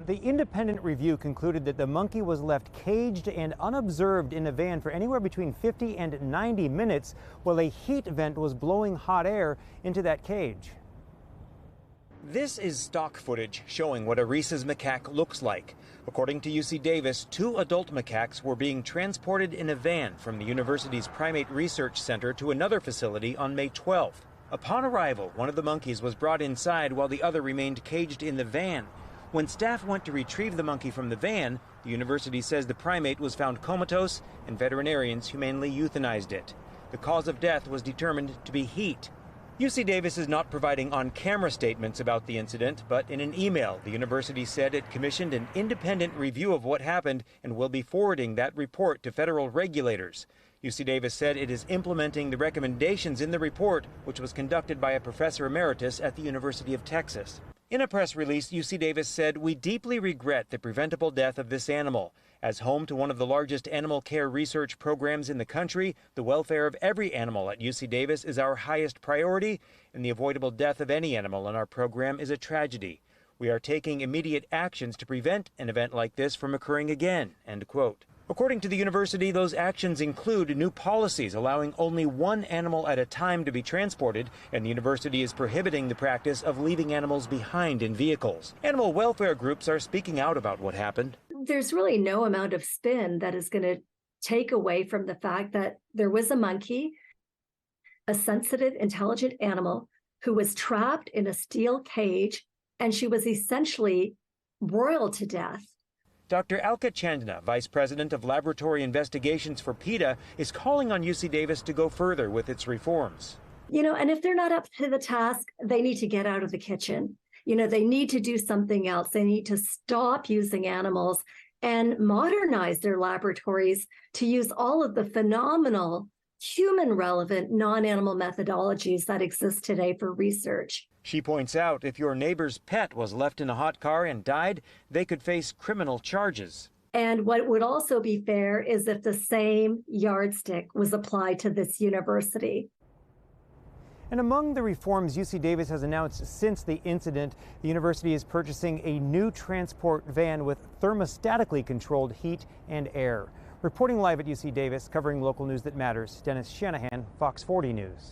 The independent review concluded that the monkey was left caged and unobserved in a van for anywhere between 50 and 90 minutes while a heat vent was blowing hot air into that cage. This is stock footage showing what a rhesus macaque looks like. According to UC Davis, 2 adult macaques were being transported in a van from the university's Primate Research Center to another facility on May 12th. Upon arrival, one of the monkeys was brought inside while the other remained caged in the van. When staff went to retrieve the monkey from the van, the university says the primate was found comatose and veterinarians humanely euthanized it. The cause of death was determined to be heat. UC Davis is not providing on-camera statements about the incident, but in an email, the university said it commissioned an independent review of what happened and will be forwarding that report to federal regulators. UC Davis said it is implementing the recommendations in the report, which was conducted by a professor emeritus at the University of Texas. In a press release, UC Davis said, "We deeply regret the preventable death of this animal. As home to one of the largest animal care research programs in the country, the welfare of every animal at UC Davis is our highest priority, and the avoidable death of any animal in our program is a tragedy. We are taking immediate actions to prevent an event like this from occurring again," end quote. According to the university, those actions include new policies allowing only one animal at a time to be transported, and the university is prohibiting the practice of leaving animals behind in vehicles. Animal welfare groups are speaking out about what happened. There's really no amount of spin that is going to take away from the fact that there was a monkey, a sensitive, intelligent animal who was trapped in a steel cage, and she was essentially broiled to death. Dr. Alka Chandna, Vice President of Laboratory Investigations for PETA, is calling on UC Davis to go further with its reforms. And if they're not up to the task, they need to get out of the kitchen. They need to do something else. They need to stop using animals and modernize their laboratories to use all of the phenomenal human-relevant non-animal methodologies that exist today for research. She points out if your neighbor's pet was left in a hot car and died, they could face criminal charges. And what would also be fair is if the same yardstick was applied to this university. And among the reforms UC Davis has announced since the incident, the university is purchasing a new transport van with thermostatically controlled heat and air. Reporting live at UC Davis, covering local news that matters, Dennis Shanahan, Fox 40 News.